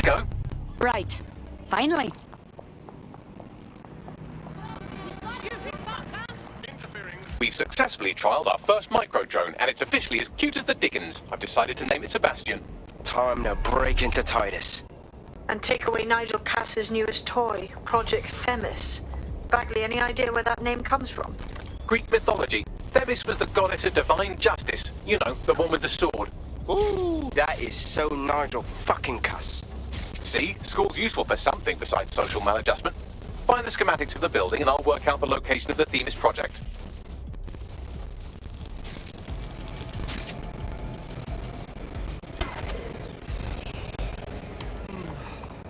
go. Right. Finally. We've successfully trialled our first micro-drone, and it's officially as cute as the dickens. I've decided to name it Sebastian. Time to break into Titus. And take away Nigel Cass's newest toy, Project Themis. Bagley, any idea where that name comes from? Greek mythology. Themis was the goddess of divine justice. You know, the one with the sword. Ooh, that is so Nigel fucking Cass. See? School's useful for something besides social maladjustment. Find the schematics of the building and I'll work out the location of the Themis project.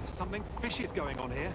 Something fishy's going on here.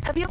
Have you...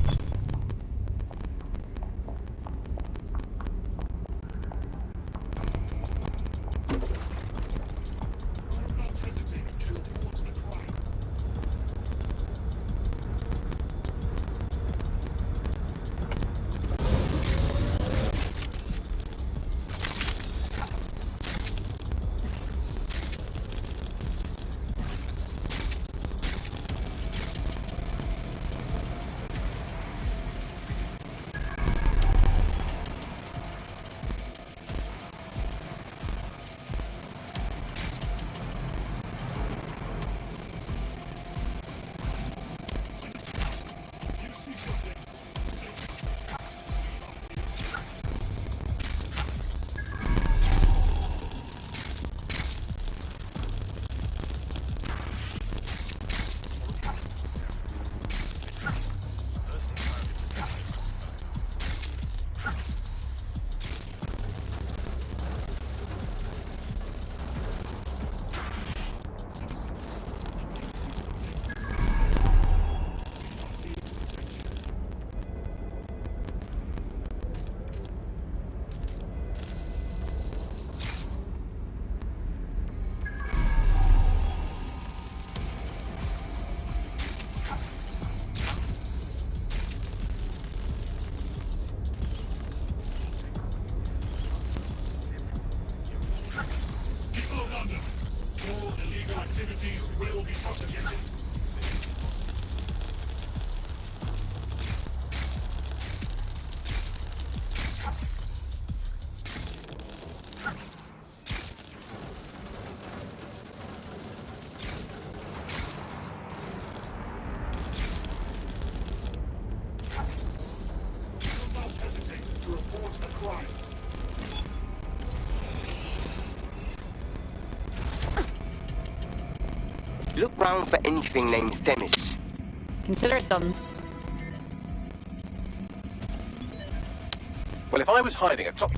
Look round for anything named Themis. Consider it done. Well, if I was hiding a top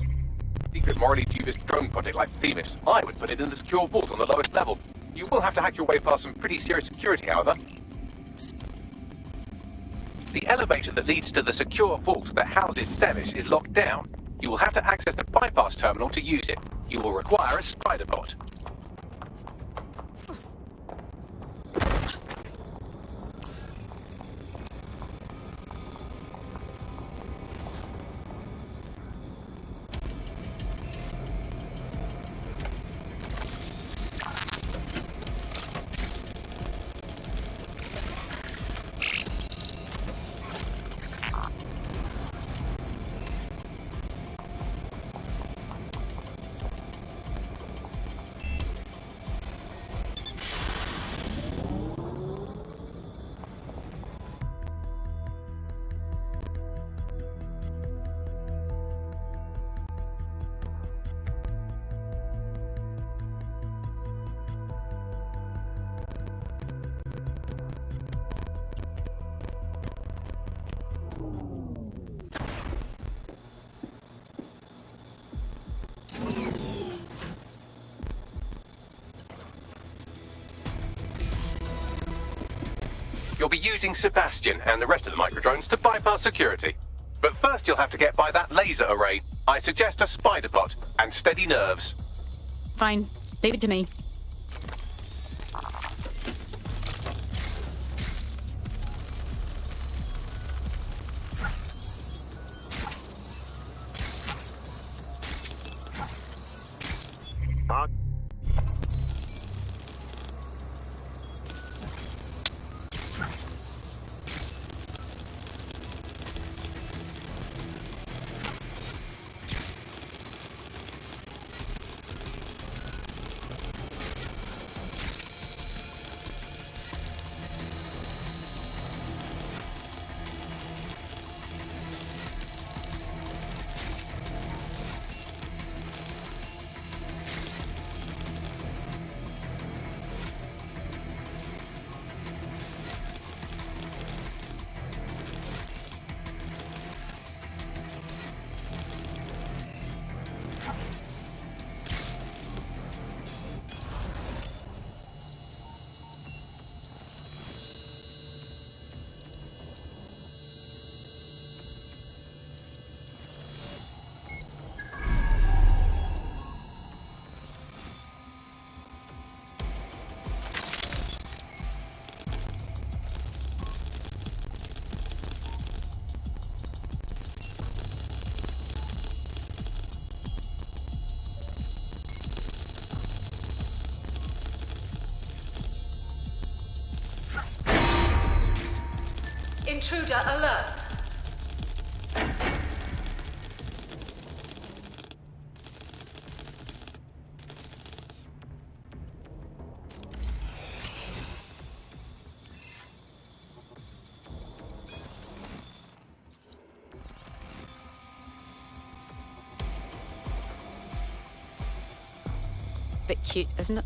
secret, morally dubious drone project like Themis, I would put it in the secure vault on the lowest level. You will have to hack your way past some pretty serious security, however. The elevator that leads to the secure vault that houses Themis is locked down. You will have to access the bypass terminal to use it. You will require a spider bot. You'll be using Sebastian and the rest of the microdrones to bypass security. But first you'll have to get by that laser array. I suggest a spider bot and steady nerves. Fine. Leave it to me. Intruder alert. Bit cute, isn't it?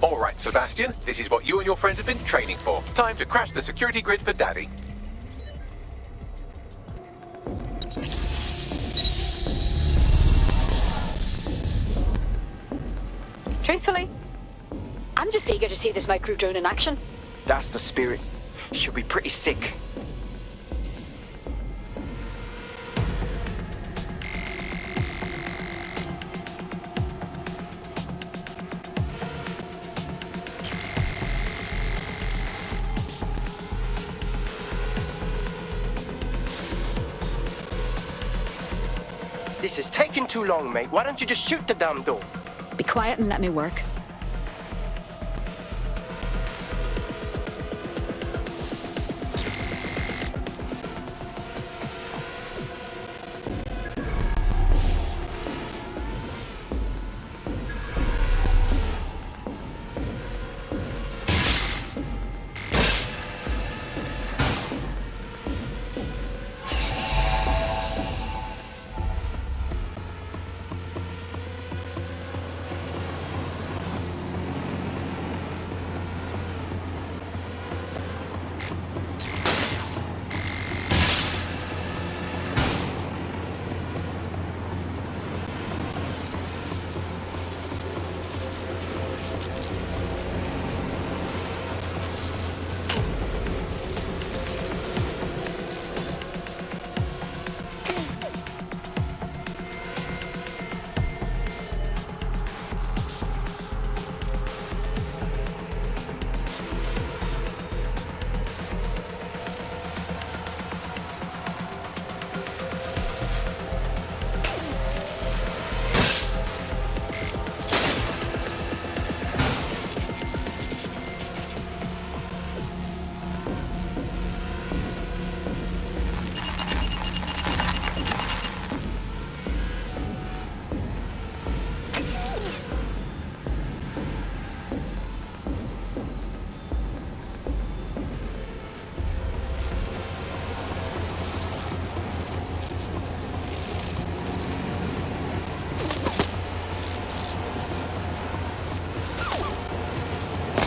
All right, Sebastian, this is what you and your friends have been training for. Time to crash the security grid for Daddy. Truthfully, I'm just eager to see this micro drone in action. That's the spirit. She'll be pretty sick. This is taking too long, mate. Why don't you just shoot the damn door? Be quiet and let me work.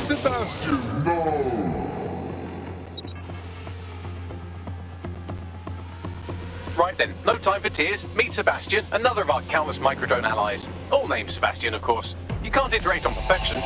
Sebastian, no! Right then, no time for tears. Meet Sebastian, another of our countless microdrone allies. All named Sebastian, of course. You can't iterate on perfection.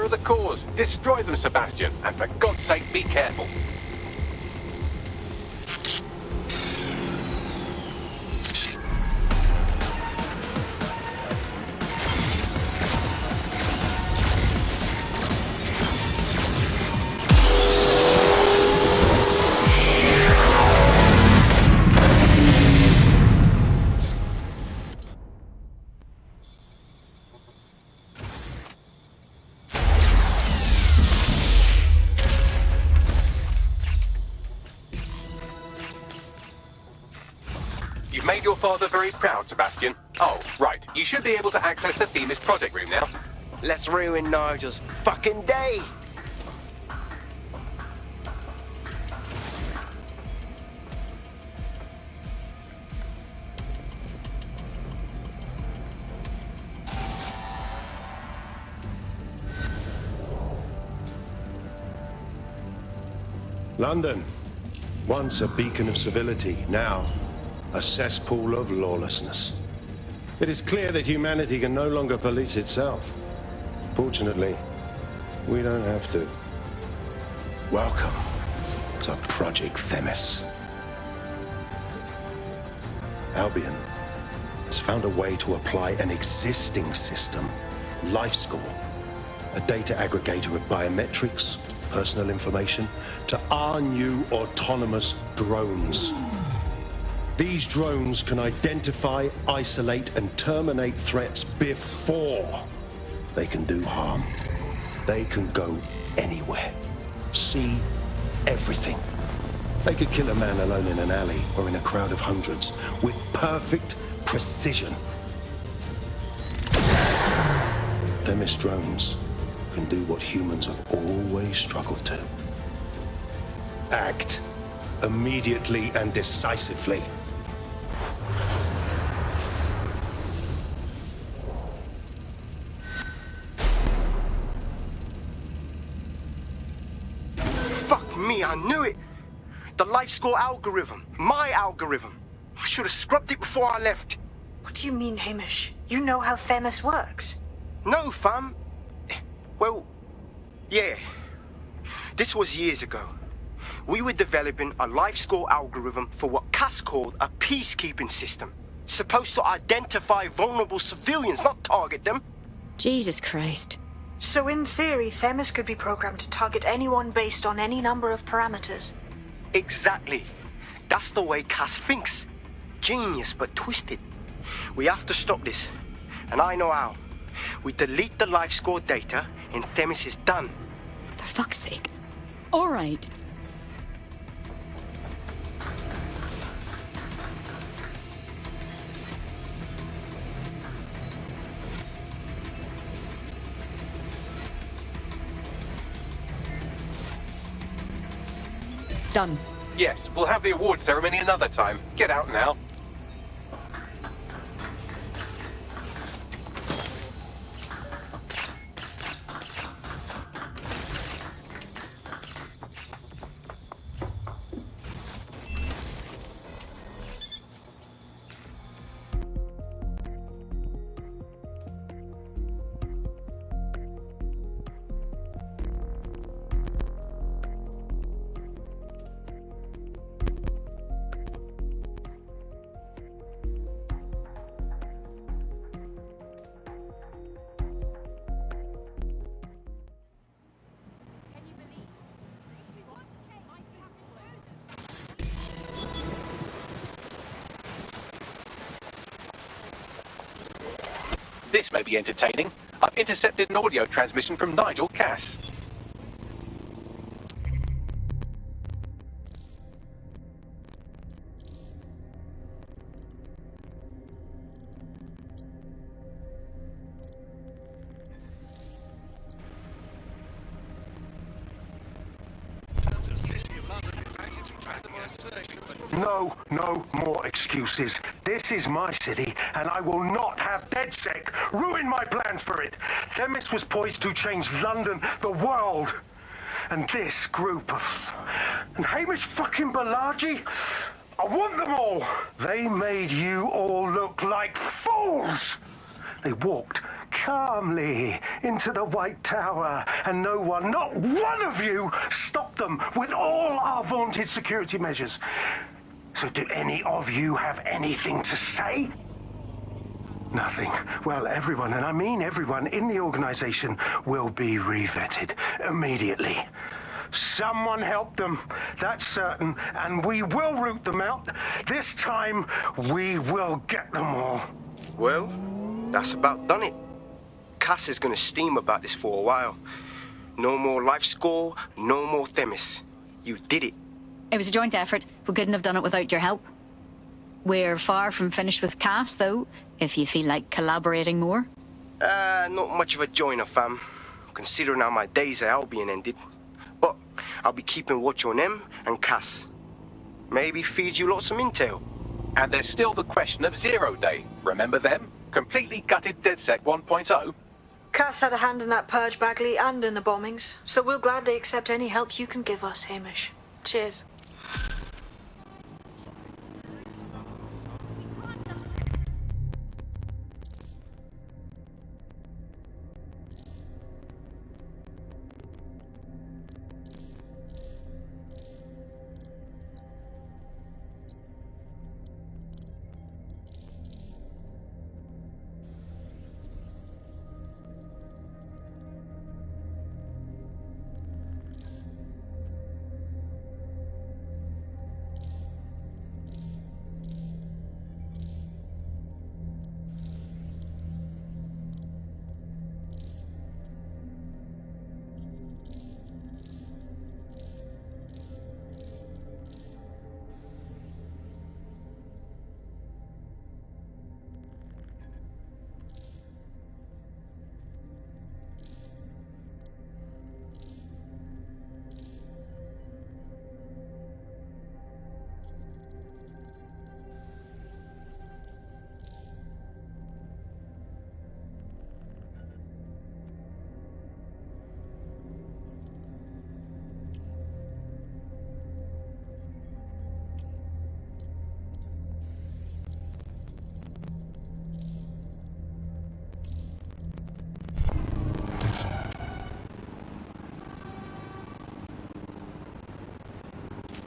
are the cause. Destroy them, Sebastian, and for God's sake, be careful. You've made your father very proud, Sebastian. Oh, right. You should be able to access the Themis project room now. Let's ruin Nigel's fucking day. London, once a beacon of civility, now a cesspool of lawlessness. It is clear that humanity can no longer police itself. Fortunately, we don't have to. Welcome to Project Themis. Albion has found a way to apply an existing system, LifeScore, a data aggregator of biometrics, personal information, to our new autonomous drones. These drones can identify, isolate, and terminate threats before they can do harm. They can go anywhere, see everything. They could kill a man alone in an alley or in a crowd of hundreds with perfect precision. Themis drones can do what humans have always struggled to. Act immediately and decisively. Fuck me, I knew it. The LifeScore algorithm. My algorithm. I should have scrubbed it before I left. What do you mean, Hamish? You know how Themis works. No, fam. Well, yeah. This was years ago. We were developing a LifeScore algorithm for what Cass called a peacekeeping system. Supposed to identify vulnerable civilians, not target them. Jesus Christ. So in theory, Themis could be programmed to target anyone based on any number of parameters. Exactly. That's the way Cass thinks. Genius, but twisted. We have to stop this. And I know how. We delete the LifeScore data and Themis is done. For fuck's sake. All right. Done. Yes, we'll have the award ceremony another time. Get out now. This may be entertaining. I've intercepted an audio transmission from Nigel Cass. No more excuses. This is my city, and I will not have DedSec ruin my plans for it. Themis was poised to change London, the world. And this group of... And Hamish fucking Balaji? I want them all. They made you all look like fools. They walked calmly into the White Tower, and no one, not one of you, stopped them with all our vaunted security measures. So do any of you have anything to say? Nothing. Well, everyone, and I mean everyone in the organization, will be revetted immediately. Someone help them, that's certain, and we will root them out. This time, we will get them all. Well, that's about done it. Cass is gonna steam about this for a while. No more life score, no more Themis. You did it. It was a joint effort. We couldn't have done it without your help. We're far from finished with Cass, though, if you feel like collaborating more. Not much of a joiner, fam, considering how my days at Albion ended. But I'll be keeping watch on them and Cass. Maybe feed you lots of intel. And there's still the question of Zero Day. Remember them? Completely gutted DedSec 1.0. Cass had a hand in that purge, Bagley, and in the bombings, so we'll gladly accept any help you can give us, Hamish. Cheers.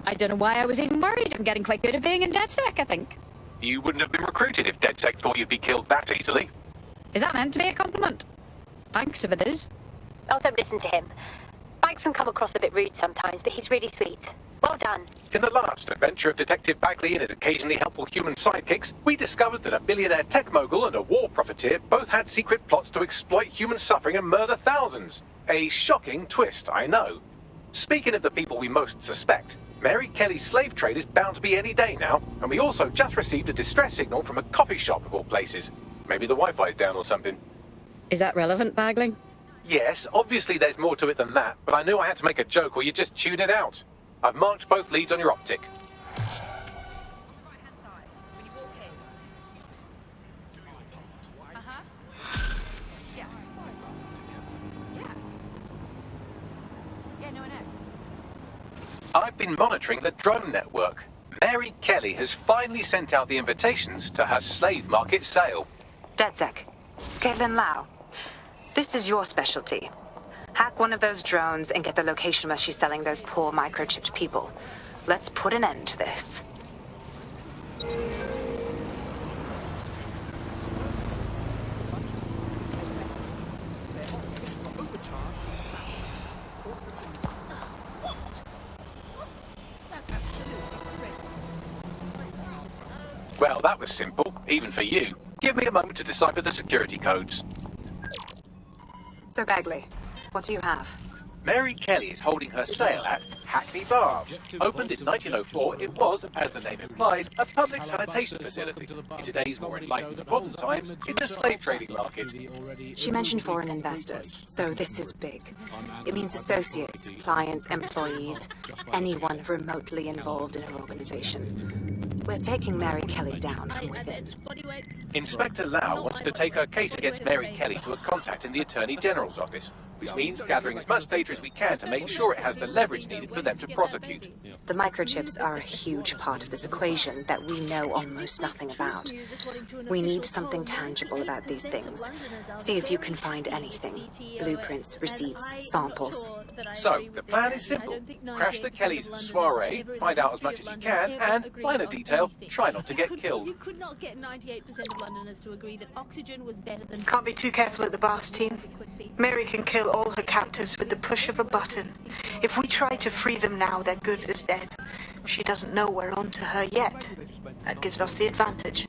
I don't know why I was even worried. I'm getting quite good at being in DedSec, I think. You wouldn't have been recruited if DedSec thought you'd be killed that easily. Is that meant to be a compliment? Thanks if it is. Oh, don't listen to him. Banks can come across a bit rude sometimes, but he's really sweet. Well done. In the last adventure of Detective Bagley and his occasionally helpful human sidekicks, we discovered that a billionaire tech mogul and a war profiteer both had secret plots to exploit human suffering and murder thousands. A shocking twist, I know. Speaking of the people we most suspect, Mary Kelly's slave trade is bound to be any day now, and we also just received a distress signal from a coffee shop of all places. Maybe the Wi-Fi's down or something. Is that relevant, Bagley? Yes, obviously there's more to it than that, but I knew I had to make a joke or you'd just tune it out. I've marked both leads on your optic. I've been monitoring the drone network. Mary Kelly has finally sent out the invitations to her slave market sale. DedSec, it's Caitlin Lau. This is your specialty. Hack one of those drones and get the location where she's selling those poor microchipped people. Let's put an end to this. Well, that was simple, even for you. Give me a moment to decipher the security codes. So Bagley, what do you have? Mary Kelly is holding her sale at Hackney Baths. Opened in 1904, it was, as the name implies, a public sanitation facility. In today's more enlightened modern times, it's a slave trading market. She mentioned foreign investors, so this is big. It means associates, clients, employees, anyone remotely involved in her organization. We're taking Mary Kelly down from within. Inspector Lau wants to take her case against Mary Kelly to a contact in the Attorney General's office, which means gathering as much data as we can to make sure it has the leverage needed for them to prosecute. The microchips are a huge part of this equation that we know almost nothing about. We need something tangible about these things. See if you can find anything. Blueprints, receipts, samples. So, the plan is simple. Crash the Kellys' soiree, find out as much as you can, and, minor detail, try not to get killed. You could not get 98% of Londoners to agree that oxygen was better than... Can't be too careful at the Baths team. Mary can kill all her captives with the push of a button. If we try to free them now, they're good as dead. She doesn't know we're on to her yet. That gives us the advantage.